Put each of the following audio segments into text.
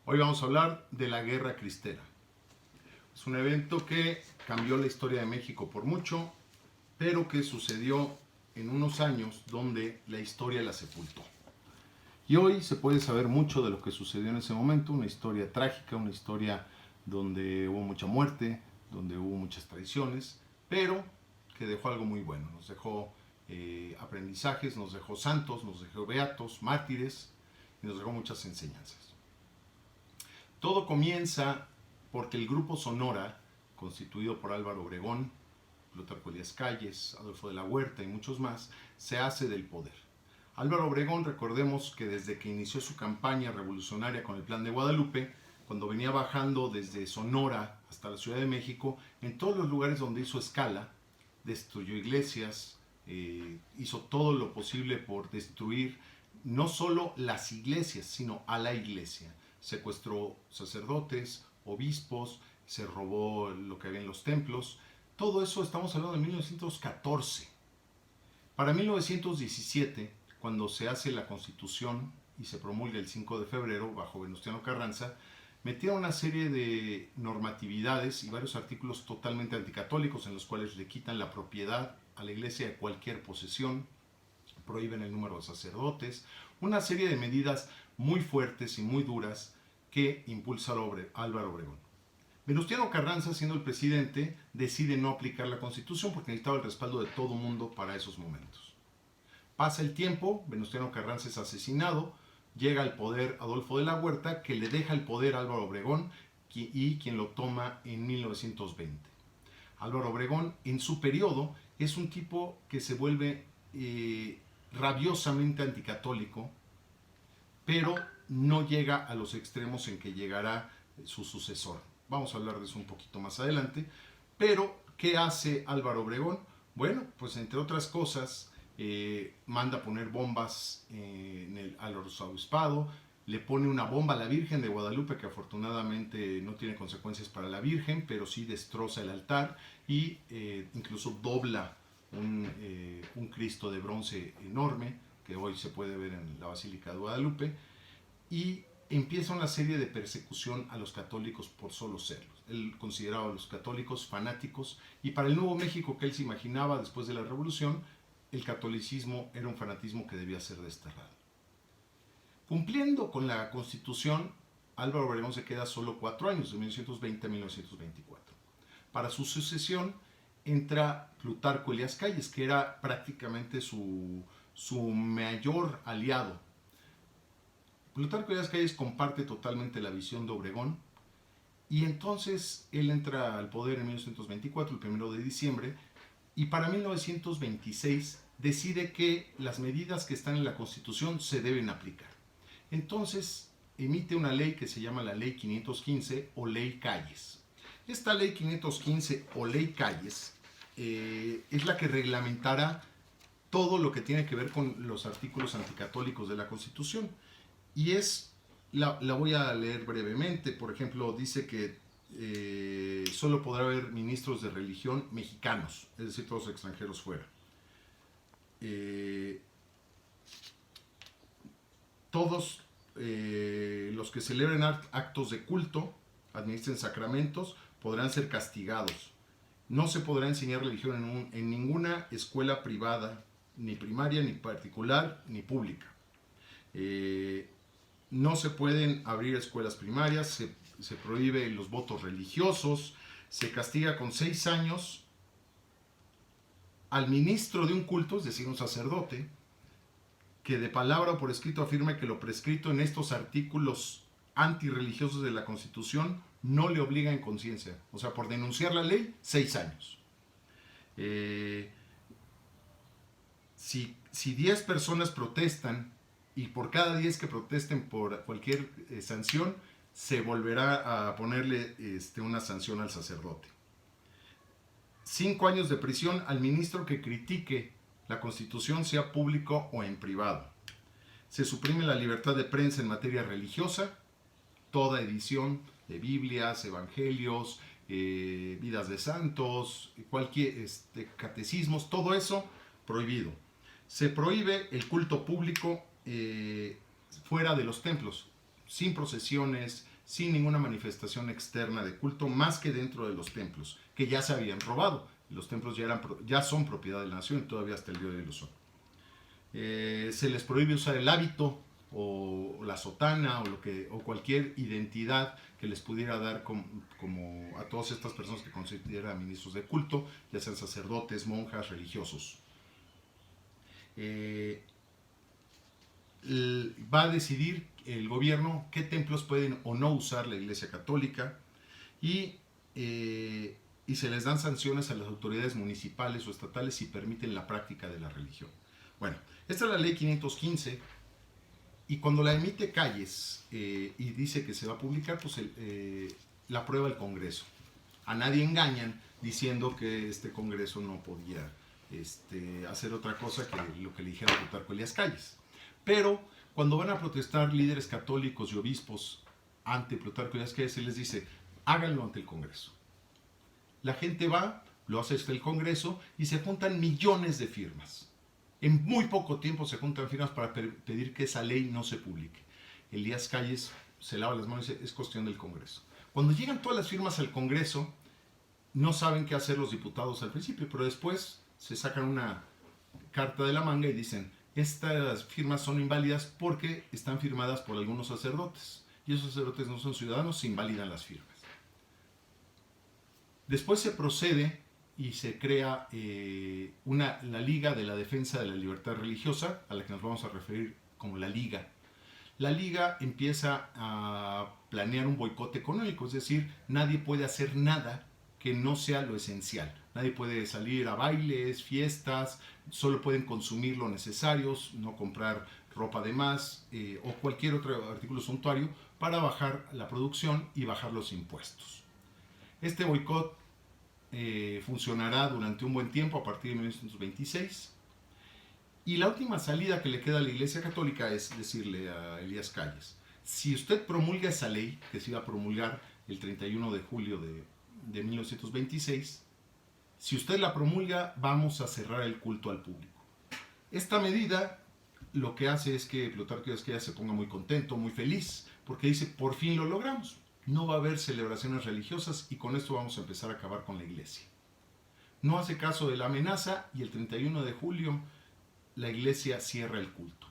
Hoy vamos a hablar de la Guerra Cristera. Es un evento que cambió la historia de México por mucho, pero que sucedió en unos años donde la historia la sepultó. Y hoy se puede saber mucho de lo que sucedió en ese momento, una historia trágica, una historia donde hubo mucha muerte, donde hubo muchas traiciones, pero que dejó algo muy bueno. Nos dejó aprendizajes, nos dejó santos, nos dejó beatos, mártires y nos dejó muchas enseñanzas. Todo comienza porque el grupo Sonora, constituido por Álvaro Obregón, Plutarco Elías Calles, Adolfo de la Huerta y muchos más, se hace del poder. Álvaro Obregón, recordemos que desde que inició su campaña revolucionaria con el Plan de Guadalupe, cuando venía bajando desde Sonora hasta la Ciudad de México, en todos los lugares donde hizo escala, destruyó iglesias, hizo todo lo posible por destruir no solo las iglesias, sino a la iglesia. Secuestró sacerdotes, obispos, se robó lo que había en los templos. Todo eso estamos hablando de 1914. Para 1917, cuando se hace la Constitución y se promulga el 5 de febrero bajo Venustiano Carranza, metieron una serie de normatividades y varios artículos totalmente anticatólicos en los cuales le quitan la propiedad a la iglesia de cualquier posesión, prohíben el número de sacerdotes, una serie de medidas muy fuertes y muy duras que impulsa Álvaro Obregón. Venustiano Carranza, siendo el presidente, decide no aplicar la Constitución porque necesitaba el respaldo de todo el mundo para esos momentos. Pasa el tiempo, Venustiano Carranza es asesinado, llega al poder Adolfo de la Huerta, que le deja el poder a Álvaro Obregón y quien lo toma en 1920. Álvaro Obregón, en su periodo, es un tipo que se vuelve rabiosamente anticatólico, pero no llega a los extremos en que llegará su sucesor. Vamos a hablar de eso un poquito más adelante. Pero, ¿qué hace Álvaro Obregón? Bueno, pues entre otras cosas, manda poner bombas al arzobispado, le pone una bomba a la Virgen de Guadalupe, que afortunadamente no tiene consecuencias para la Virgen, pero sí destroza el altar y incluso dobla un Cristo de bronce enorme, que hoy se puede ver en la Basílica de Guadalupe, y empieza una serie de persecución a los católicos por solo serlos. Él consideraba a los católicos fanáticos, y para el Nuevo México que él se imaginaba después de la Revolución, el catolicismo era un fanatismo que debía ser desterrado. Cumpliendo con la Constitución, Álvaro Obregón se queda solo 4 años, de 1920 a 1924. Para su sucesión entra Plutarco Elías Calles, que era prácticamente su mayor aliado. Plutarco Elías Calles comparte totalmente la visión de Obregón, y entonces él entra al poder en 1924, el 1 de diciembre, y para 1926 decide que las medidas que están en la Constitución se deben aplicar. Entonces emite una ley que se llama la Ley 515 o Ley Calles. Esta Ley 515 o Ley Calles es la que reglamentará todo lo que tiene que ver con los artículos anticatólicos de la Constitución. Y la voy a leer brevemente. Por ejemplo, dice que solo podrá haber ministros de religión mexicanos, es decir, todos extranjeros fuera. Todos los que celebren actos de culto, administren sacramentos, podrán ser castigados. No se podrá enseñar religión en ninguna escuela privada, ni primaria, ni particular, ni pública. No se pueden abrir escuelas primarias, se prohíbe los votos religiosos, se castiga con 6 años al ministro de un culto, es decir, un sacerdote, que de palabra o por escrito afirme que lo prescrito en estos artículos antirreligiosos de la Constitución no le obliga en conciencia. O sea, por denunciar la ley, 6 años. Si 10 personas protestan y por cada 10 que protesten por cualquier sanción, se volverá a ponerle una sanción al sacerdote. 5 años de prisión al ministro que critique la Constitución, sea público o en privado. Se suprime la libertad de prensa en materia religiosa, toda edición de Biblias, Evangelios, vidas de santos, cualquier catecismos, todo eso prohibido. Se prohíbe el culto público fuera de los templos. sin procesiones, sin ninguna manifestación externa de culto, más que dentro de los templos, que ya se habían robado. Los templos ya son propiedad de la nación y todavía hasta el día de hoy lo son. Se les prohíbe usar el hábito o la sotana o cualquier identidad que les pudiera dar como a todas estas personas que consideran ministros de culto, ya sean sacerdotes, monjas, religiosos. Va a decidir el gobierno qué templos pueden o no usar la Iglesia Católica y se les dan sanciones a las autoridades municipales o estatales si permiten la práctica de la religión. Bueno, esta es la ley 515 y cuando la emite Calles y dice que se va a publicar, pues la aprueba el Congreso. A nadie engañan diciendo que este Congreso no podía hacer otra cosa que lo que le dijera Plutarco Elías Calles. Pero cuando van a protestar líderes católicos y obispos ante Plutarco Elías Calles, se les dice, háganlo ante el Congreso. La gente va, lo hace hasta el Congreso y se juntan millones de firmas. En muy poco tiempo se juntan firmas para pedir que esa ley no se publique. Elías Calles se lava las manos y dice, es cuestión del Congreso. Cuando llegan todas las firmas al Congreso, no saben qué hacer los diputados al principio, pero después se sacan una carta de la manga y dicen, estas firmas son inválidas porque están firmadas por algunos sacerdotes. Y esos sacerdotes no son ciudadanos, se invalidan las firmas. Después se procede y se crea la Liga de la Defensa de la Libertad Religiosa, a la que nos vamos a referir como la Liga. La Liga empieza a planear un boicot económico, es decir, nadie puede hacer nada que no sea lo esencial. Nadie puede salir a bailes, fiestas, solo pueden consumir lo necesario, no comprar ropa de más o cualquier otro artículo suntuario para bajar la producción y bajar los impuestos. Este boicot funcionará durante un buen tiempo a partir de 1926 y la última salida que le queda a la Iglesia Católica es decirle a Elías Calles, si usted promulga esa ley que se iba a promulgar el 31 de julio de 1926, si usted la promulga vamos a cerrar el culto al público. Esta medida lo que hace es que Plutarco Elías Calles se ponga muy contento, muy feliz, porque dice, por fin lo logramos. No va a haber celebraciones religiosas y con esto vamos a empezar a acabar con la iglesia. No hace caso de la amenaza y el 31 de julio la iglesia cierra el culto.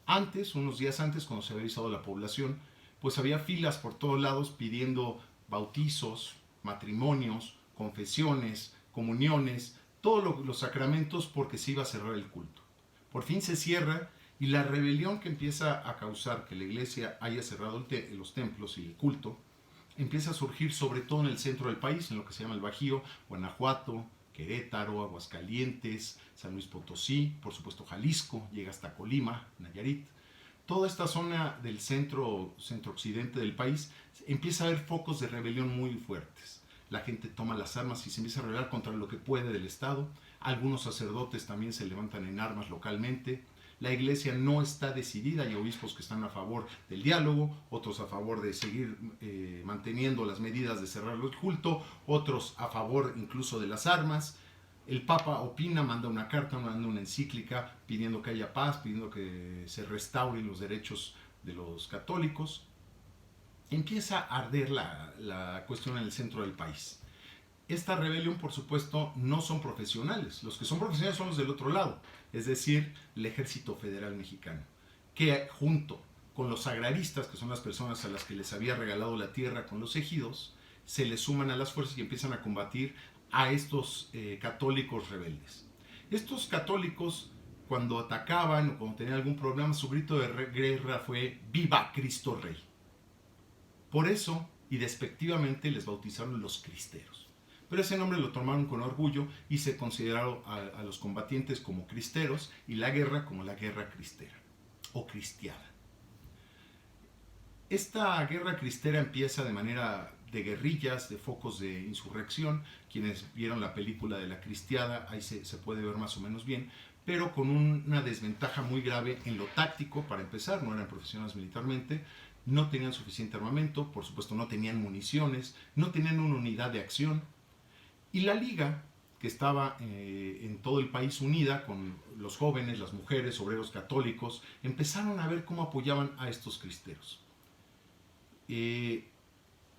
Antes, unos días antes, cuando se había avisado la población, pues había filas por todos lados pidiendo bautizos, matrimonios, confesiones, comuniones, todos los sacramentos porque se iba a cerrar el culto. Por fin se cierra y la rebelión que empieza a causar que la iglesia haya cerrado los templos y el culto, empieza a surgir sobre todo en el centro del país, en lo que se llama el Bajío, Guanajuato, Querétaro, Aguascalientes, San Luis Potosí, por supuesto Jalisco, llega hasta Colima, Nayarit. Toda esta zona del centro-occidente del país empieza a haber focos de rebelión muy fuertes. La gente toma las armas y se empieza a rebelar contra lo que puede del Estado. Algunos sacerdotes también se levantan en armas localmente. La iglesia no está decidida, hay obispos que están a favor del diálogo, otros a favor de seguir manteniendo las medidas de cerrar el culto, otros a favor incluso de las armas. El Papa opina, manda una carta, manda una encíclica pidiendo que haya paz, pidiendo que se restauren los derechos de los católicos. Empieza a arder la cuestión en el centro del país. Esta rebelión, por supuesto, no son profesionales. Los que son profesionales son los del otro lado, es decir, el Ejército Federal Mexicano, que junto con los agraristas, que son las personas a las que les había regalado la tierra con los ejidos, se les suman a las fuerzas y empiezan a combatir a estos católicos rebeldes. Estos católicos, cuando atacaban o cuando tenían algún problema, su grito de guerra fue ¡Viva Cristo Rey! Por eso, y despectivamente, les bautizaron los cristeros. Pero ese nombre lo tomaron con orgullo y se consideraron a los combatientes como cristeros y la guerra como la guerra cristera o cristiada. Esta guerra cristera empieza de manera de guerrillas, de focos de insurrección. Quienes vieron la película de La Cristiada, ahí se puede ver más o menos bien, pero con una desventaja muy grave en lo táctico. Para empezar, no eran profesionales militarmente, no tenían suficiente armamento, por supuesto no tenían municiones, no tenían una unidad de acción. Y la Liga, que estaba en todo el país unida con los jóvenes, las mujeres, obreros católicos, empezaron a ver cómo apoyaban a estos cristeros. Eh,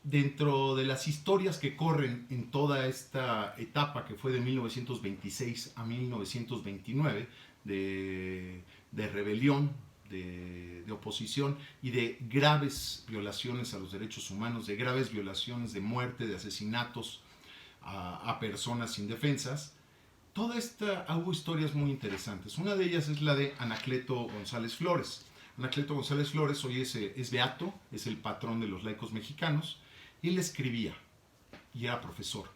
Dentro de las historias que corren en toda esta etapa que fue de 1926 a 1929, de rebelión, de oposición y de graves violaciones a los derechos humanos, de graves violaciones, de muerte, de asesinatos a personas indefensas, toda esta hubo historias muy interesantes. Una de ellas es la de Anacleto González Flores. Anacleto González Flores hoy es beato, es el patrón de los laicos mexicanos. Él escribía y era profesor.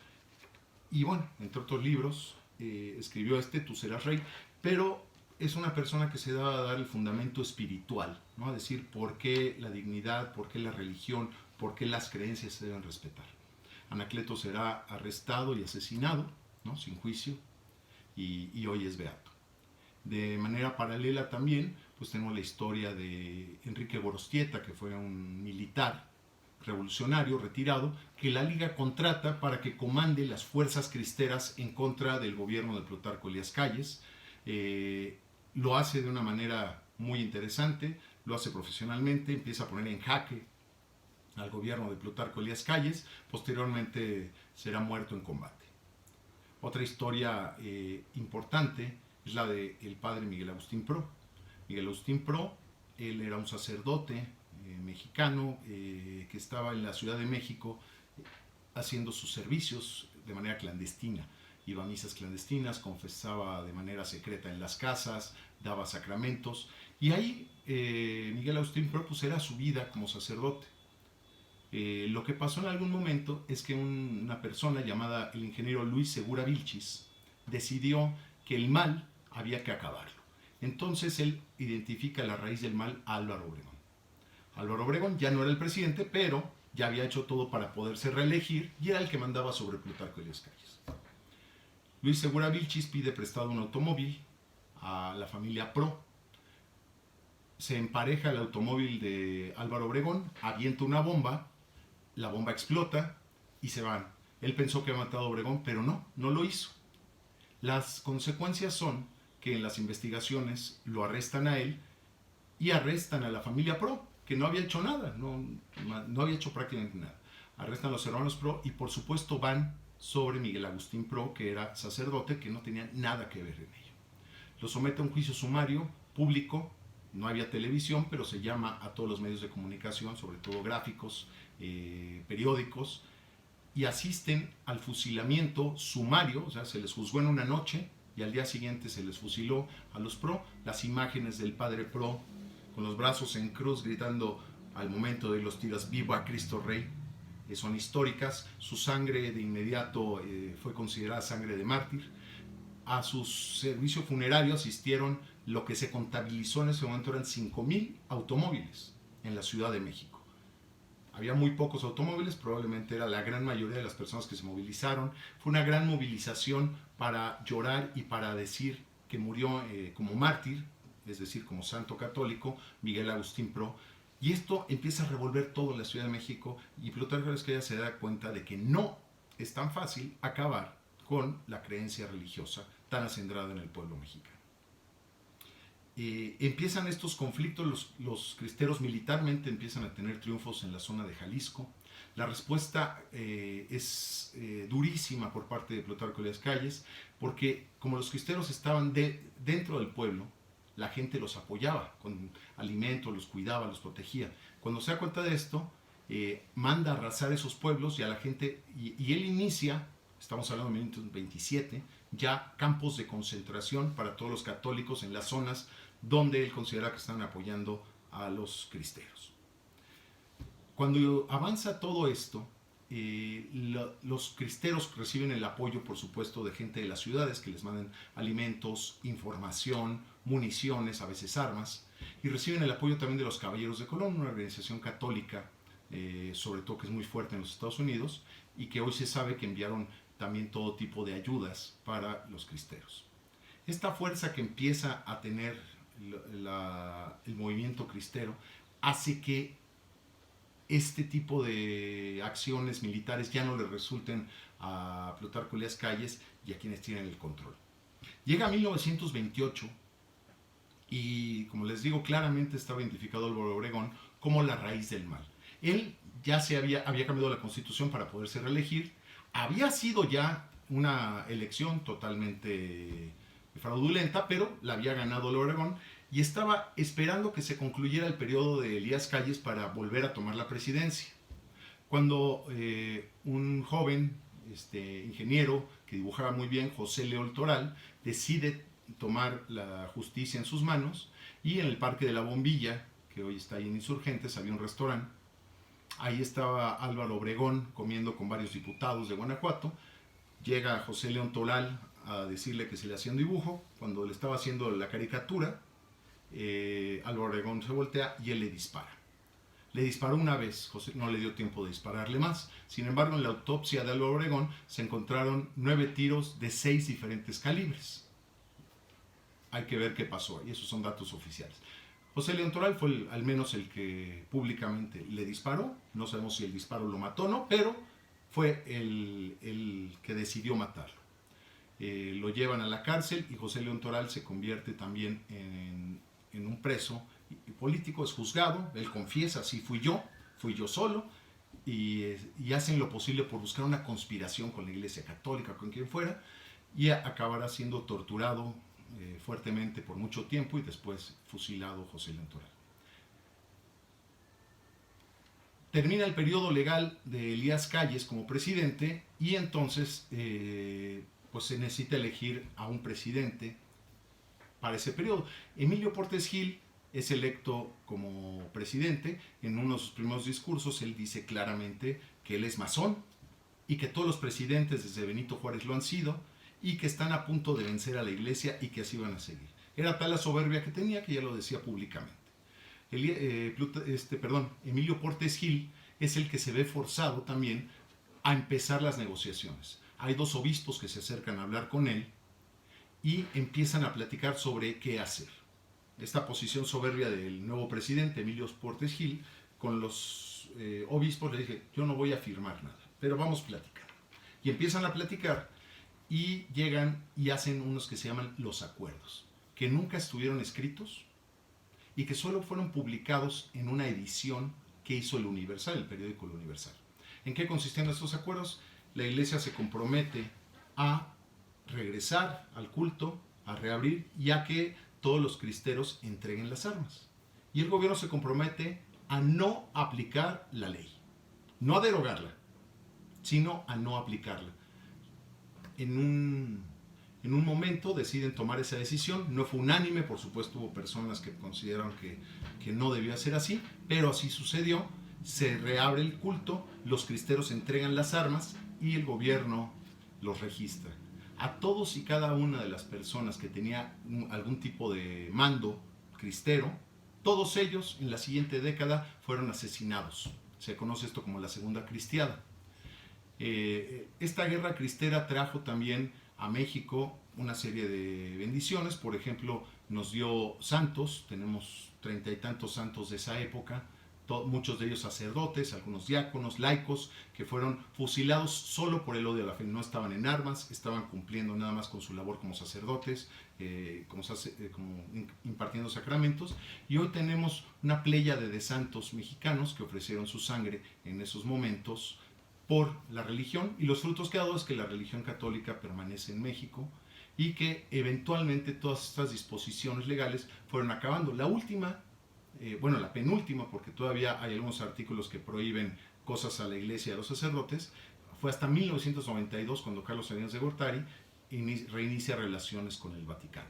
Y bueno, entre otros libros, escribió Tú serás rey, pero es una persona que se da a dar el fundamento espiritual, ¿no? A decir por qué la dignidad, por qué la religión, por qué las creencias se deben respetar. Anacleto será arrestado y asesinado, ¿no? Sin juicio, y hoy es beato. De manera paralela también, pues tenemos la historia de Enrique Gorostieta, que fue un militar revolucionario retirado, que la Liga contrata para que comande las fuerzas cristeras en contra del gobierno de Plutarco Elías Calles. Lo hace de una manera muy interesante, lo hace profesionalmente, empieza a poner en jaque al gobierno de Plutarco Elías Calles, posteriormente será muerto en combate. Otra historia importante es la del padre Miguel Agustín Pro. Miguel Agustín Pro, él era un sacerdote mexicano que estaba en la Ciudad de México haciendo sus servicios de manera clandestina. Iba a misas clandestinas, confesaba de manera secreta en las casas, daba sacramentos, y ahí Miguel Agustín Pro pues era su vida como sacerdote. Lo que pasó en algún momento es que una persona llamada el ingeniero Luis Segura Vilchis decidió que el mal había que acabarlo. Entonces él identifica la raíz del mal a Álvaro Obregón. Álvaro Obregón ya no era el presidente, pero ya había hecho todo para poderse reelegir y era el que mandaba sobre Plutarco Elías Calles. Luis Segura Vilchis pide prestado un automóvil a la familia Pro. Se empareja el automóvil de Álvaro Obregón, avienta una bomba, la bomba explota y se van. Él pensó que había matado a Obregón, pero no lo hizo. Las consecuencias son que en las investigaciones lo arrestan a él y arrestan a la familia Pro, que no había hecho nada, no había hecho prácticamente nada. Arrestan a los hermanos Pro y por supuesto van sobre Miguel Agustín Pro, que era sacerdote, que no tenía nada que ver en ello. Lo somete a un juicio sumario público, no había televisión, pero se llama a todos los medios de comunicación, sobre todo gráficos, periódicos, y asisten al fusilamiento sumario, o sea, se les juzgó en una noche y al día siguiente se les fusiló a los Pro. Las imágenes del padre Pro con los brazos en cruz gritando al momento de los tiros "Viva Cristo Rey" son históricas. Su sangre de inmediato fue considerada sangre de mártir. A su servicio funerario asistieron lo que se contabilizó en ese momento eran 5,000 automóviles en la Ciudad de México. Había muy pocos automóviles, probablemente era la gran mayoría de las personas que se movilizaron. Fue una gran movilización para llorar y para decir que murió como mártir, es decir, como santo católico, Miguel Agustín Pro. Y esto empieza a revolver todo en la Ciudad de México y Plutarco Elías Calles se da cuenta de que no es tan fácil acabar con la creencia religiosa tan acendrada en el pueblo mexicano. Empiezan estos conflictos, los cristeros militarmente empiezan a tener triunfos en la zona de Jalisco. La respuesta es durísima por parte de Plutarco Elías Calles, porque como los cristeros estaban dentro del pueblo, la gente los apoyaba con alimentos, los cuidaba, los protegía. Cuando se da cuenta de esto, manda a arrasar esos pueblos y a la gente, y él inicia, estamos hablando de 1927, ya campos de concentración para todos los católicos en las zonas donde él considera que están apoyando a los cristeros. Cuando avanza todo esto, los cristeros reciben el apoyo, por supuesto, de gente de las ciudades que les mandan alimentos, información, municiones, a veces armas, y reciben el apoyo también de los Caballeros de Colón, una organización católica, sobre todo que es muy fuerte en los Estados Unidos, y que hoy se sabe que enviaron también todo tipo de ayudas para los cristeros. Esta fuerza que empieza a tener el movimiento cristero hace que este tipo de acciones militares ya no le resulten a Plutarco Elías Calles y a quienes tienen el control. Llega 1928 y, como les digo, claramente estaba identificado Álvaro Obregón como la raíz del mal. Él ya había cambiado la constitución para poderse reelegir, había sido ya una elección totalmente fraudulenta, pero la había ganado el Obregón y estaba esperando que se concluyera el periodo de Elías Calles para volver a tomar la presidencia. Cuando un joven ingeniero que dibujaba muy bien, José León Toral, decide tomar la justicia en sus manos y en el Parque de la Bombilla, que hoy está ahí en Insurgentes, había un restaurante. Ahí estaba Álvaro Obregón comiendo con varios diputados de Guanajuato. Llega José León Toral a decirle que se le hacía un dibujo. Cuando le estaba haciendo la caricatura, Álvaro Obregón se voltea y él le dispara. Le disparó una vez, José no le dio tiempo de dispararle más. Sin embargo, en la autopsia de Álvaro Obregón se encontraron 9 tiros de 6 diferentes calibres. Hay que ver qué pasó, y esos son datos oficiales. José León Toral fue al menos el que públicamente le disparó. No sabemos si el disparo lo mató o no, pero fue el que decidió matarlo. Lo llevan a la cárcel y José León Toral se convierte también en un preso político, es juzgado, él confiesa, sí fui yo solo, y hacen lo posible por buscar una conspiración con la Iglesia Católica, con quien fuera, y acabará siendo torturado fuertemente por mucho tiempo y después fusilado José León Toral. Termina el periodo legal de Elías Calles como presidente y entonces pues se necesita elegir a un presidente para ese periodo. Emilio Portes Gil es electo como presidente. En uno de sus primeros discursos él dice claramente que él es masón y que todos los presidentes desde Benito Juárez lo han sido y que están a punto de vencer a la Iglesia y que así van a seguir. Era tal la soberbia que tenía que ya lo decía públicamente. Emilio Portes Gil es el que se ve forzado también a empezar las negociaciones. Hay 2 obispos que se acercan a hablar con él y empiezan a platicar sobre qué hacer. Esta posición soberbia del nuevo presidente, Emilio Portes Gil, con los obispos le dije, yo no voy a firmar nada, pero vamos a platicar. Y empiezan a platicar y llegan y hacen unos que se llaman los acuerdos, que nunca estuvieron escritos y que solo fueron publicados en una edición que hizo el Universal, el periódico El Universal. ¿En qué consistían estos acuerdos? La Iglesia se compromete a regresar al culto, a reabrir, y a que todos los cristeros entreguen las armas. Y el gobierno se compromete a no aplicar la ley, no a derogarla, sino a no aplicarla. En un momento deciden tomar esa decisión, no fue unánime, por supuesto hubo personas que consideraron que no debía ser así, pero así sucedió, se reabre el culto, los cristeros entregan las armas y el gobierno los registra. A todos y cada una de las personas que tenía algún tipo de mando cristero, todos ellos en la siguiente década fueron asesinados. Se conoce esto como la Segunda Cristiada. Esta guerra cristera trajo también a México una serie de bendiciones. Por ejemplo, nos dio santos, tenemos 30 y tantos santos de esa época, muchos de ellos sacerdotes, algunos diáconos, laicos, que fueron fusilados solo por el odio a la fe. No estaban en armas, estaban cumpliendo nada más con su labor como sacerdotes, como impartiendo sacramentos. Y hoy tenemos una pléyade de santos mexicanos que ofrecieron su sangre en esos momentos por la religión, y los frutos que ha dado es que la religión católica permanece en México y que eventualmente todas estas disposiciones legales fueron acabando. La última, la penúltima, porque todavía hay algunos artículos que prohíben cosas a la Iglesia y a los sacerdotes, fue hasta 1992 cuando Carlos Salinas de Gortari reinicia relaciones con el Vaticano.